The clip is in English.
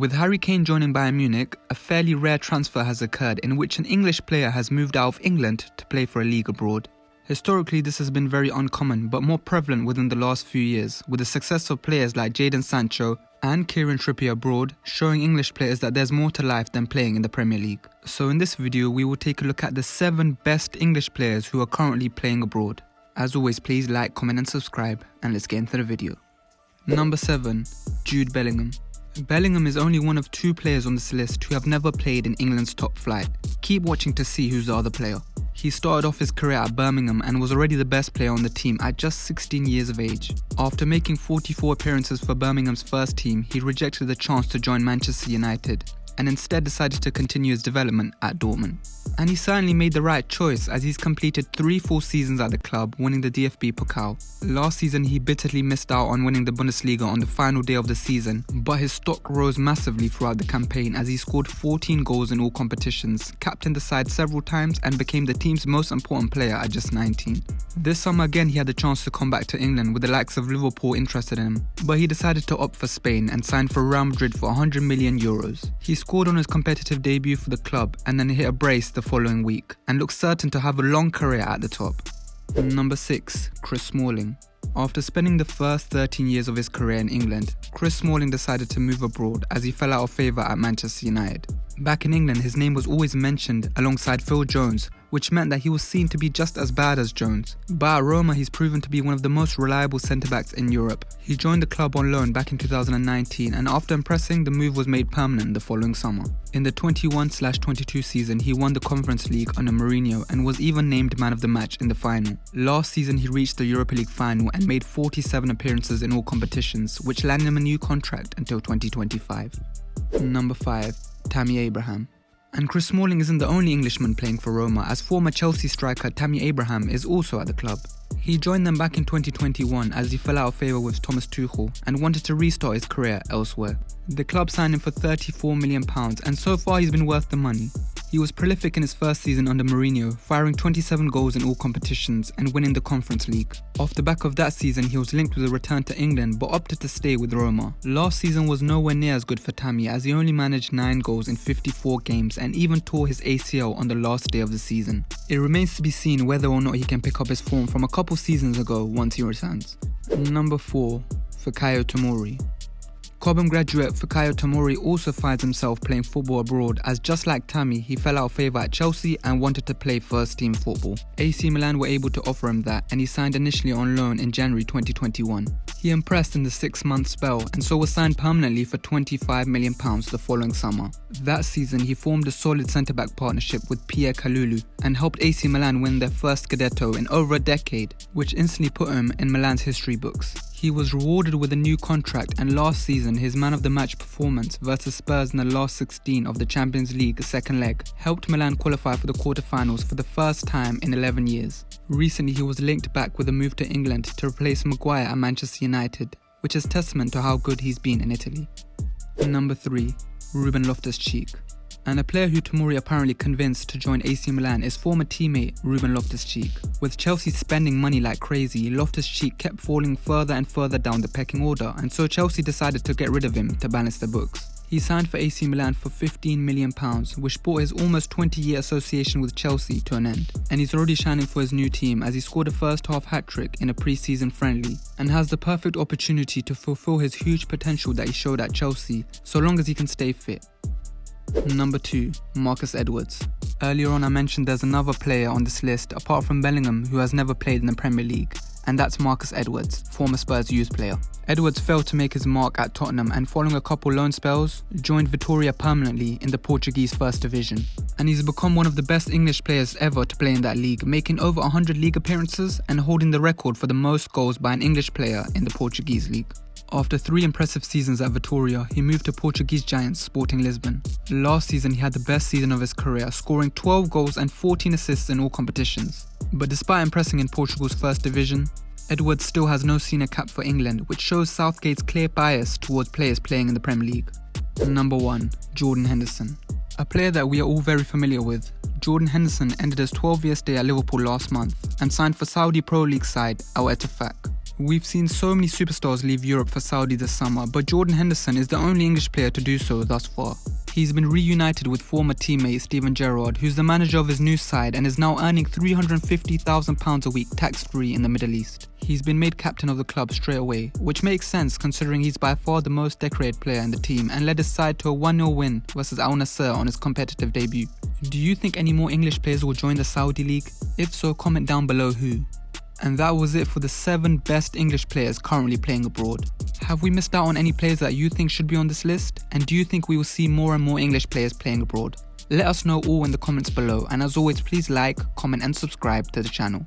With Harry Kane joining Bayern Munich, a fairly rare transfer has occurred in which an English player has moved out of England to play for a league abroad. Historically, this has been very uncommon but more prevalent within the last few years, with the success of players like Jadon Sancho and Kieran Trippier abroad, showing English players that there's more to life than playing in the Premier League. So in this video, we will take a look at the 7 best English players who are currently playing abroad. As always, please like, comment and subscribe, and let's get into the video. Number 7. Jude Bellingham. Bellingham is only one of 2 players on this list who have never played in England's top flight. Keep watching to see who's the other player. He started off his career at Birmingham and was already the best player on the team at just 16 years of age. After making 44 appearances for Birmingham's first team, he rejected the chance to join Manchester United and instead decided to continue his development at Dortmund. And he certainly made the right choice, as he's completed 3 full seasons at the club, winning the DFB Pokal. Last season he bitterly missed out on winning the Bundesliga on the final day of the season, but his stock rose massively throughout the campaign as he scored 14 goals in all competitions, captained the side several times and became the team's most important player at just 19. This summer again he had the chance to come back to England with the likes of Liverpool interested in him, but he decided to opt for Spain and signed for Real Madrid for €100 million. He scored on his competitive debut for the club and then hit a brace the following week and looks certain to have a long career at the top. Number 6. Chris Smalling. After spending the first 13 years of his career in England, Chris Smalling decided to move abroad as he fell out of favour at Manchester United. Back in England, his name was always mentioned alongside Phil Jones, which meant that he was seen to be just as bad as Jones. But at Roma, he's proven to be one of the most reliable centre-backs in Europe. He joined the club on loan back in 2019, and after impressing, the move was made permanent the following summer. In the 21/22 season, he won the Conference League under Mourinho and was even named man of the match in the final. Last season, he reached the Europa League final and made 47 appearances in all competitions, which landed him a new contract until 2025. Number 5. Tammy Abraham. And Chris Smalling isn't the only Englishman playing for Roma, as former Chelsea striker Tammy Abraham is also at the club. He joined them back in 2021 as he fell out of favour with Thomas Tuchel and wanted to restart his career elsewhere. The club signed him for £34 million and so far he's been worth the money. He was prolific in his first season under Mourinho, firing 27 goals in all competitions and winning the Conference League. Off the back of that season, he was linked with a return to England but opted to stay with Roma. Last season was nowhere near as good for Tammy, as he only managed 9 goals in 54 games and even tore his ACL on the last day of the season. It remains to be seen whether or not he can pick up his form from a couple seasons ago once he returns. Number 4. Fikayo Tomori. Cobham graduate Fikayo Tomori also finds himself playing football abroad, as just like Tammy, he fell out of favour at Chelsea and wanted to play first team football. AC Milan were able to offer him that and he signed initially on loan in January 2021. He impressed in the 6-month spell and so was signed permanently for £25 million the following summer. That season he formed a solid centre-back partnership with Pierre Kalulu and helped AC Milan win their first Scudetto in over a decade, which instantly put him in Milan's history books. He was rewarded with a new contract, and last season his man of the match performance versus Spurs in the last 16 of the Champions League second leg helped Milan qualify for the quarterfinals for the first time in 11 years. Recently he was linked back with a move to England to replace Maguire at Manchester United, which is testament to how good he's been in Italy. Number 3. RubenLoftusCheek. And a player who Tomori apparently convinced to join AC Milan is former teammate RubenLoftusCheek. With Chelsea spending money like crazy, Loftus-Cheek kept falling further and further down the pecking order, and so Chelsea decided to get rid of him to balance the books. He signed for AC Milan for £15 million, which brought his almost 20-year association with Chelsea to an end. And he's already shining for his new team as he scored a first-half hat-trick in a pre-season friendly and has the perfect opportunity to fulfill his huge potential that he showed at Chelsea, so long as he can stay fit. Number 2. Marcus Edwards. Earlier on I mentioned there's another player on this list apart from Bellingham who has never played in the Premier League, and that's Marcus Edwards, former Spurs youth player. Edwards failed to make his mark at Tottenham and following a couple loan spells, joined Vitória permanently in the Portuguese First Division. And he's become one of the best English players ever to play in that league, making over 100 league appearances and holding the record for the most goals by an English player in the Portuguese league. After 3 impressive seasons at Vitória, he moved to Portuguese giants Sporting Lisbon. Last season he had the best season of his career, scoring 12 goals and 14 assists in all competitions. But despite impressing in Portugal's First Division, Edwards still has no senior cap for England, which shows Southgate's clear bias towards players playing in the Premier League. Number 1. Jordan Henderson. A player that we are all very familiar with, Jordan Henderson ended his 12-year stay at Liverpool last month and signed for Saudi Pro League side Al Ettifaq. We've seen so many superstars leave Europe for Saudi this summer, but Jordan Henderson is the only English player to do so thus far. He's been reunited with former teammate Steven Gerrard, who's the manager of his new side and is now earning £350,000 a week tax-free in the Middle East. He's been made captain of the club straight away, which makes sense considering he's by far the most decorated player in the team and led his side to a 1-0 win versus Al Nassr on his competitive debut. Do you think any more English players will join the Saudi League? If so, comment down below who. And that was it for the 7 best English players currently playing abroad. Have we missed out on any players that you think should be on this list? And do you think we will see more and more English players playing abroad? Let us know all in the comments below, and as always, please like, comment and subscribe to the channel.